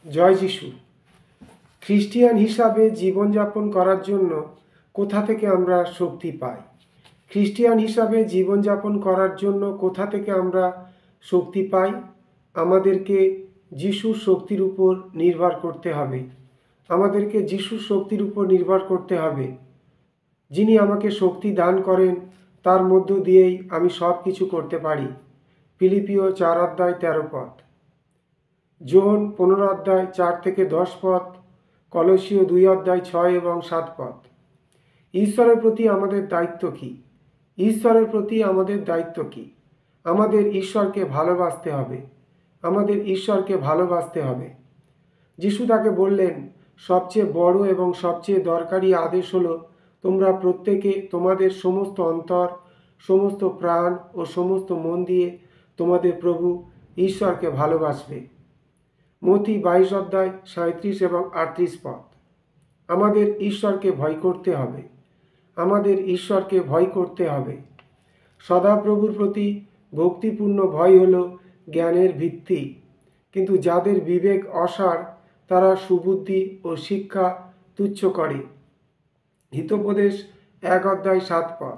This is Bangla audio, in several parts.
জয় যিশু। খ্রিস্টিয়ান হিসাবে জীবনযাপন করার জন্য কোথা থেকে আমরা শক্তি পাই? খ্রিস্টিয়ান হিসাবে জীবনযাপন করার জন্য কোথা থেকে আমরা শক্তি পাই? আমাদেরকে যিশুর শক্তির উপর নির্ভর করতে হবে। আমাদেরকে যিশুর শক্তির উপর নির্ভর করতে হবে। যিনি আমাকে শক্তি দান করেন, তার মধ্য দিয়েই আমি সব কিছু করতে পারি। ফিলিপিও 4:13 যোহন 15:4-10 কলসীয় 2:6-7 ঈশ্বরের প্রতি আমাদের দায়িত্ব কী? ঈশ্বরের প্রতি আমাদের দায়িত্ব কী? আমাদের ঈশ্বরকে ভালোবাসতে হবে। আমাদের ঈশ্বরকে ভালোবাসতে হবে। যিশু তাকে বললেন, সবচেয়ে বড় এবং সবচেয়ে দরকারি আদেশ হলো, তোমরা প্রত্যেকে তোমাদের সমস্ত অন্তর, সমস্ত প্রাণ ও সমস্ত মন দিয়ে তোমাদের প্রভু ঈশ্বরকে ভালোবাসবে। মথি 22:37-38 আমাদের ঈশ্বরকে ভয় করতে হবে। আমাদের ঈশ্বরকে ভয় করতে হবে। সদাপ্রভুর প্রতি ভক্তিপূর্ণ ভয় হল জ্ঞানের ভিত্তি, কিন্তু যাদের বিবেক অসাড় তারা সুবুদ্ধি ও শিক্ষা তুচ্ছ করে। হিতোপদেশ 1:7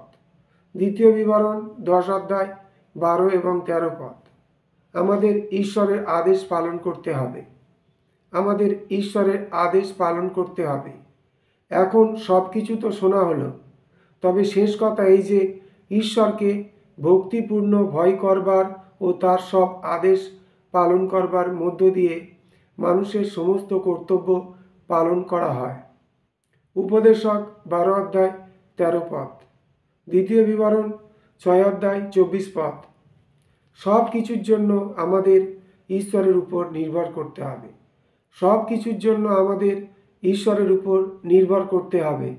দ্বিতীয় বিবরণ 10:12-13 আমাদের ঈশ্বরের আদেশ পালন করতে হবে। আমাদের ঈশ্বরের আদেশ পালন করতে হবে। এখন সব কিছু তো শোনা হলো, তবে শেষ কথা এই যে ঈশ্বরকে ভক্তিপূর্ণ ভয় করবার ও তার সব আদেশ পালন করবার মধ্য দিয়ে মানুষের সমস্ত কর্তব্য পালন করা হয়। উপদেশক 12:13 দ্বিতীয় বিবরণ 6:24 সব কিছুর জন্য আমাদের ঈশ্বরের উপর নির্ভর করতে হবে। সব কিছুর জন্য আমাদের ঈশ্বরের উপর নির্ভর করতে হবে।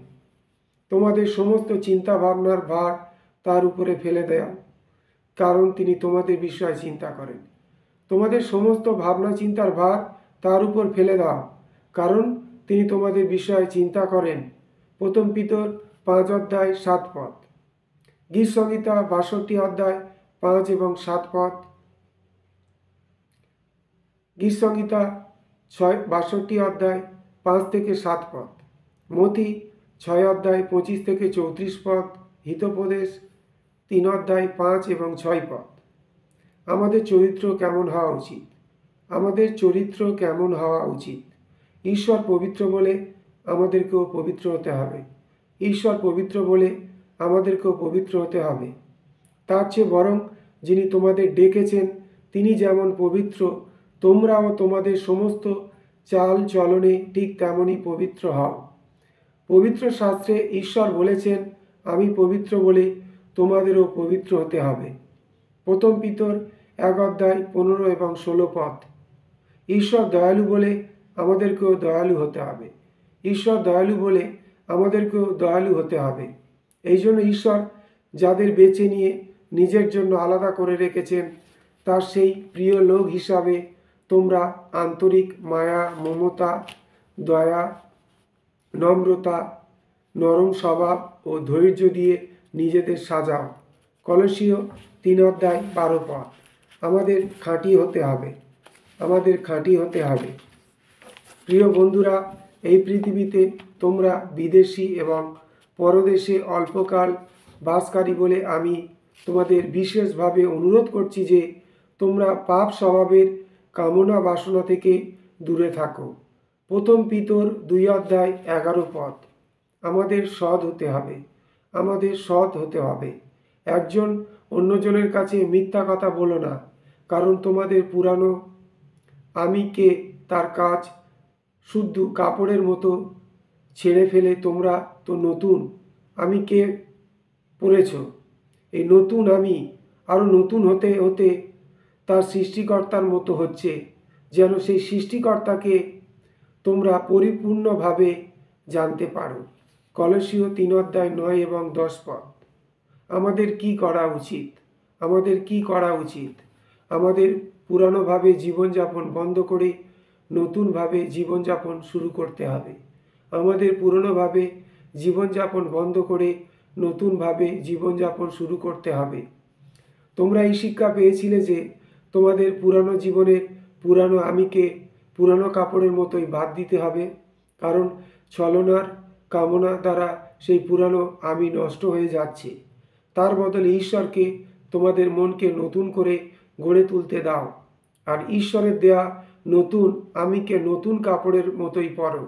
তোমাদের সমস্ত চিন্তা ভাবনার ভার তার উপরে ফেলে দাও, কারণ তিনি তোমাদের বিষয়ে চিন্তা করেন। তোমাদের সমস্ত ভাবনা চিন্তার ভার তার উপর ফেলে দাও, কারণ তিনি তোমাদের বিষয়ে চিন্তা করেন। প্রথম পিতর 5:7 গীত সংহিতা 62:5-7 গীত সংহিতা 62:5-7 মথি 6:25-34 হিতোপদেশ 3:5-6 আমাদের চরিত্র কেমন হওয়া উচিত? আমাদের চরিত্র কেমন হওয়া উচিত? ঈশ্বর পবিত্র বলে আমাদেরকেও পবিত্র হতে হবে। ঈশ্বর পবিত্র বলে আমাদেরকেও পবিত্র হতে হবে। তার চেয়ে বরং যিনি তোমাদের ডেকেছেন তিনি যেমন পবিত্র, তোমরাও তোমাদের সমস্ত চাল চলনে ঠিক তেমনই পবিত্র হও। পবিত্র শাস্ত্রে ঈশ্বর বলেছেন, আমি পবিত্র বলে তোমাদেরও পবিত্র হতে হবে। প্রথম পিতর 1:15-16 ঈশ্বর দয়ালু বলে আমাদেরকেও দয়ালু হতে হবে। ঈশ্বর দয়ালু বলে আমাদেরকেও দয়ালু হতে হবে। এই জন্য ঈশ্বর যাদের বেছে নিয়ে নিজের জন্য আলাদা করে রেখেছেন, তার সেই প্রিয় লোক হিসাবে তোমরা আন্তরিক মায়া, মমতা, দয়া, নম্রতা, নরম স্বভাব ও ধৈর্য দিয়ে নিজেদের সাজাও। কলসীয় 3:12 আমাদের খাঁটি হতে হবে। আমাদের খাঁটি হতে হবে। প্রিয় বন্ধুরা, এই পৃথিবীতে তোমরা বিদেশি এবং পরদেশে অল্পকাল বাসকারী বলে আমি তোমাদের বিশেষভাবে অনুরোধ করছি যে তোমরা পাপ স্বভাবের কামনা বাসনা থেকে দূরে থাকো। প্রথম পিতর 2:11 আমাদের সৎ হতে হবে। আমাদের সৎ হতে হবে। একজন অন্যজনের কাছে মিথ্যা কথা বলো না, কারণ তোমাদের পুরানো আমিকে তার কাজ শুদ্ধ কাপড়ের মতো ছেড়ে ফেলে তোমরা তো নতুন আমিকে পরেছ। এই নতুন আমি আরও নতুন হতে হতে তার সৃষ্টিকর্তার মতো হচ্ছে, যেন সেই সৃষ্টিকর্তাকে তোমরা পরিপূর্ণভাবে জানতে পারো। কলসীয় 3:9-10 আমাদের কি করা উচিত? আমাদের কি করা উচিত? আমাদের পুরানোভাবে জীবনযাপন বন্ধ করে নতুনভাবে জীবনযাপন শুরু করতে হবে। আমাদের পুরনোভাবে জীবনযাপন বন্ধ করে নতুনভাবে জীবনযাপন শুরু করতে হবে। তোমরা এই শিক্ষা পেয়েছিলে যে তোমাদের পুরানো জীবনের পুরানো আমিকে পুরানো কাপড়ের মতোই বাদ দিতে হবে, কারণ ছলনার কামনা দ্বারা সেই পুরানো আমি নষ্ট হয়ে যাচ্ছে। তার বদলে ঈশ্বরকে তোমাদের মনকে নতুন করে গড়ে তুলতে দাও, আর ঈশ্বরের দেয়া নতুন আমিকে নতুন কাপড়ের মতোই পরো।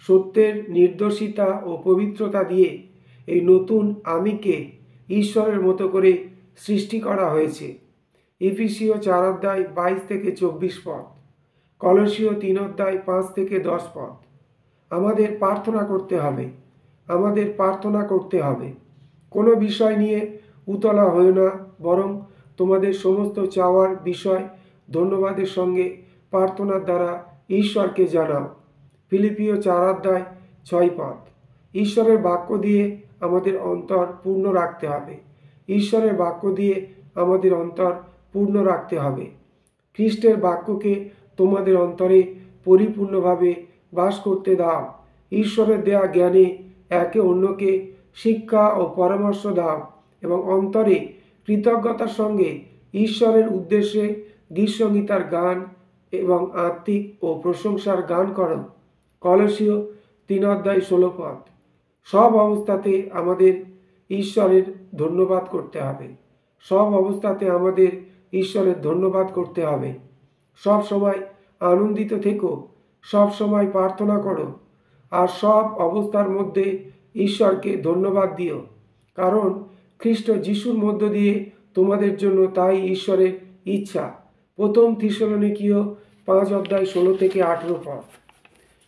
সত্যের নির্দোষিতা ও পবিত্রতা দিয়ে এই নতুন আমিকে ঈশ্বরের মতো করে সৃষ্টি করা হয়েছে। এফেসীয় 4:22-24 পদ, কলসীয় 3:5-10 পদ। আমাদের প্রার্থনা করতে হবে, আমাদের প্রার্থনা করতে হবে। কোনো বিষয় নিয়ে উতলা হয়ে না, বরং তোমাদের সমস্ত চাওয়ার বিষয় ধন্যবাদের সঙ্গে প্রার্থনার দ্বারা ঈশ্বরকে জানাও। ফিলিপিও 4:6 পদ। ঈশ্বরের বাক্য দিয়ে আমাদের অন্তর পূর্ণ রাখতে হবে, ঈশ্বরের বাক্য দিয়ে আমাদের অন্তর পূর্ণ রাখতে হবে। খ্রিস্টের বাক্যকে তোমাদের অন্তরে পরিপূর্ণভাবে বাস করতে দাও। ঈশ্বরের দেয়া জ্ঞানে একে অন্যকে শিক্ষা ও পরামর্শ দাও এবং অন্তরে কৃতজ্ঞতার সঙ্গে ঈশ্বরের উদ্দেশ্যে গীতসংগীতার গান এবং আত্মিক ও প্রশংসার গান করো। কলসীয় 3:16 পদ। সব অবস্থাতে আমাদের ঈশ্বরের ধন্যবাদ করতে হবে, সব অবস্থাতে আমাদের ঈশ্বরের ধন্যবাদ করতে হবে। সব সময় আনন্দিত থেকো, সব সময় প্রার্থনা করো, আর সব অবস্থার মধ্যে ঈশ্বরকে ধন্যবাদ দিও, কারণ খ্রিস্ট যিশুর মধ্য দিয়ে তোমাদের জন্য তাই ঈশ্বরের ইচ্ছা। প্রথম থিসসলুনিকীয় 5:16-18 পদ।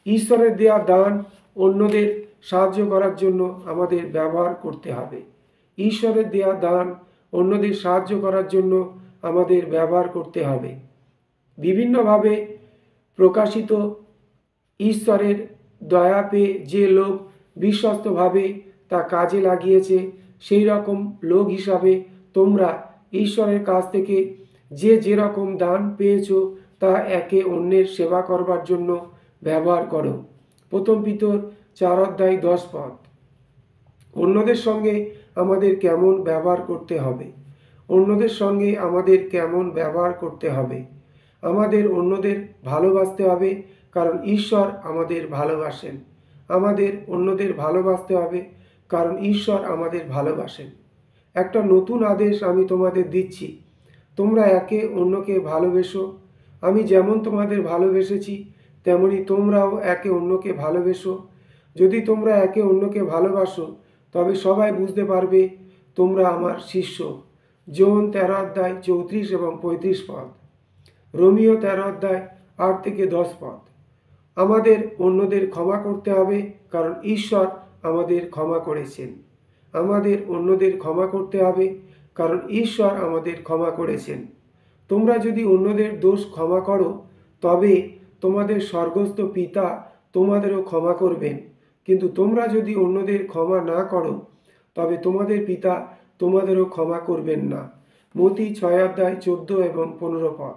ঈশ্বরের দেয়া দান অন্যদের সাহায্য করার জন্য আমাদের ব্যবহার করতে হবে। ঈশ্বরের দেয়া দান অন্যদের সাহায্য করার জন্য আমাদের ব্যবহার করতে হবে। বিভিন্নভাবে প্রকাশিত ঈশ্বরের দয়া পেয়ে যে লোক বিশ্বস্তভাবে তা কাজে লাগিয়েছে, সেই রকম লোক হিসাবে তোমরা ঈশ্বরের কাছ থেকে যে যেরকম দান পেয়েছ তা একে অন্যের সেবা করবার জন্য ব্যবহার করো। প্রথম পিতর 4:10 পদ। অন্যদের সঙ্গে আমাদের কেমন ব্যবহার করতে হবে, অন্যদের সঙ্গে আমাদের কেমন ব্যবহার করতে হবে। আমাদের অন্যদের ভালোবাসতে হবে, কারণ ঈশ্বর আমাদের ভালোবাসেন। আমাদের অন্যদের ভালোবাসতে হবে, কারণ ঈশ্বর আমাদের ভালোবাসেন। একটা নতুন আদেশ আমি তোমাদের দিচ্ছি, তোমরা একে অন্যকে ভালোবেসো। আমি যেমন তোমাদের ভালোবেসেছি তেমনি তোমরাও একে অন্যকে ভালোবেসো। যদি তোমরা একে অন্যকে ভালোবাসো তবে সবাই বুঝতে পারবে তোমরা আমার শিষ্য। জন 13:34 এবং 35 পদ। রোমিও 13:8-10 পদ। আমাদের অন্যদের ক্ষমা করতে হবে, কারণ ঈশ্বর আমাদের ক্ষমা করেছেন। আমাদের অন্যদের ক্ষমা করতে হবে, কারণ ঈশ্বর আমাদের ক্ষমা করেছেন। তোমরা যদি অন্যদের দোষ ক্ষমা করো তবে তোমাদের স্বর্গস্থ পিতা তোমাদেরও ক্ষমা করবেন, কিন্তু তোমরা যদি অন্যদের ক্ষমা না করো তবে তোমাদের পিতা তোমাদেরও ক্ষমা করবেন না। মতি 6:14 এবং 15 পদ।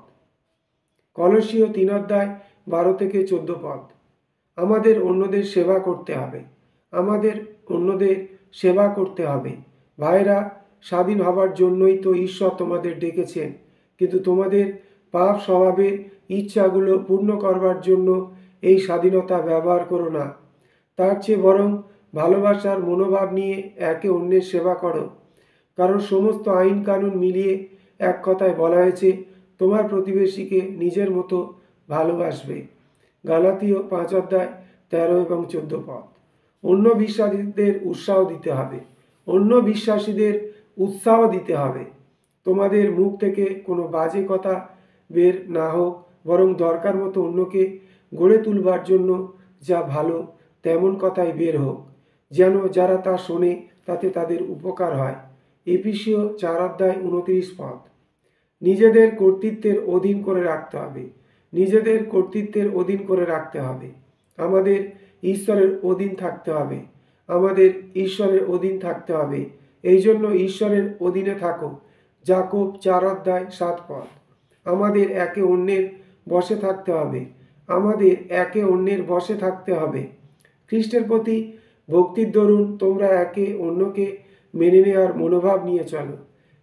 কলসীয় 3:12-14 পদ। আমাদের অন্যদের সেবা করতে হবে, আমাদের অন্যদের সেবা করতে হবে। ভাইরা, স্বাধীন হবার জন্যই তো ঈশ্বর তোমাদের ডেকেছেন, কিন্তু তোমাদের পাপ স্বভাবের ইচ্ছাগুলো পূর্ণ করবার জন্য এই স্বাধীনতা ব্যবহার করো না। তার চেয়ে বরং ভালোবাসার মনোভাব নিয়ে একে অন্যের সেবা করো, কারণ সমস্ত আইন কানুন মিলিয়ে এক কথায় বলা হয়েছে, তোমার প্রতিবেশীকে নিজের মতো ভালোবাসবে। গালাতীয় 5:13 এবং 14 পদ। অন্য বিশ্বাসীদের উৎসাহ দিতে হবে, অন্য বিশ্বাসীদের উৎসাহ দিতে হবে। তোমাদের মুখ থেকে কোনো বাজে কথা বের না হোক, বরং দরকার মতো অন্যকে গড়ে তুলবার জন্য যা ভালো তেমন কথাই বের হোক, যেন যারা তা শোনে তাতে তাদের উপকার হয়। এফেসীয় 4:29 পদ। নিজেদের কর্তৃত্বের অধীন করে রাখতে হবে, নিজেদের কর্তৃত্বের অধীন করে রাখতে হবে। আমাদের ঈশ্বরের অধীন থাকতে হবে, আমাদের ঈশ্বরের অধীন থাকতে হবে। এই জন্য ঈশ্বরের অধীনে থাকো। যাকোব 4:7 পদ। আমাদের একে অন্যের বশে থাকতে হবে, আমাদের একে অন্যের বশে থাকতে হবে। খ্রিস্টের প্রতি ভক্তির দরুন তোমরা একে অন্যকে মেনে নেওয়ার মনোভাব নিয়ে চলো।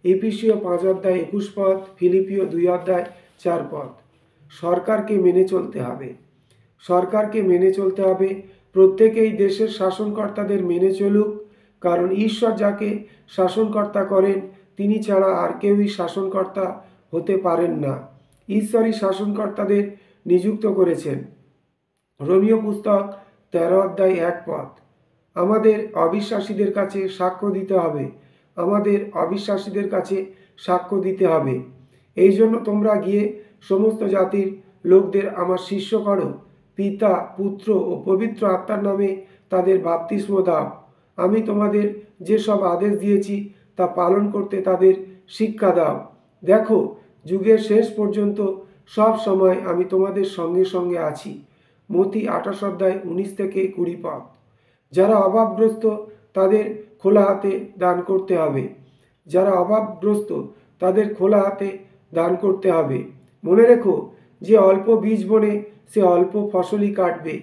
এফেসীয় 5:21 পদ, ফিলিপিও 2:4 পদ। সরকারকে মেনে চলতে হবে। সরকারকে মেনে চলতে হবে, প্রত্যেকেই দেশের শাসনকর্তাদের মেনে চলুক, কারণ ঈশ্বর যাকে শাসনকর্তা করেন তিনি ছাড়া আর কেউই শাসনকর্তা হতে পারেন না। ঈশ্বরই শাসনকর্তাদের নিযুক্ত করেছেন। রোমীয় পুস্তক 13 অধ্যায় 1 পদ। আমাদের অবিশ্বাসীদের কাছে সাক্ষ্য দিতে হবে, আমাদের অবিশ্বাসীদের কাছে সাক্ষ্য দিতে হবে। এই জন্য তোমরা গিয়ে সমস্ত জাতির লোকদের আমার শিষ্য করো, পিতা পুত্র ও পবিত্র আত্মার নামে তাদের বাপ্তিস্ম দাও। আমি তোমাদের যেসব আদেশ দিয়েছি তা পালন করতে তাদের শিক্ষা দাও। দেখো, যুগের শেষ পর্যন্ত সব সময় আমি তোমাদের সঙ্গে সঙ্গে আছি। মতি 28 অধ্যায় 19-20 পদ। যারা অভাবগ্রস্ত তাদের খোলা হাতে দান করতে হবে, যারা অভাবগ্রস্ত তাদের খোলা হাতে দান করতে হবে। মনে রেখো, যে অল্প বীজ বোনে সে অল্প ফসলই কাটবে,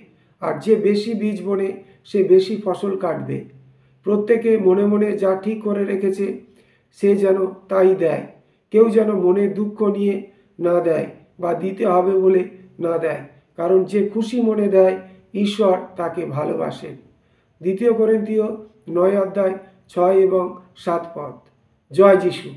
আর যে বেশি বীজ বোনে সে বেশি ফসল কাটবে। প্রত্যেকে মনে মনে যা ঠিক করে রেখেছে সে যেন তাই দেয়, কেউ যেন মনে দুঃখ নিয়ে না দেয় বা দিতে হবে বলে না দেয়, কারণ যে খুশি মনে দেয় ঈশ্বর তাকে ভালোবাসেন। 2 করিন্থীয় 9 অধ্যায় 6 এবং 7 পদ। জয় যিশু।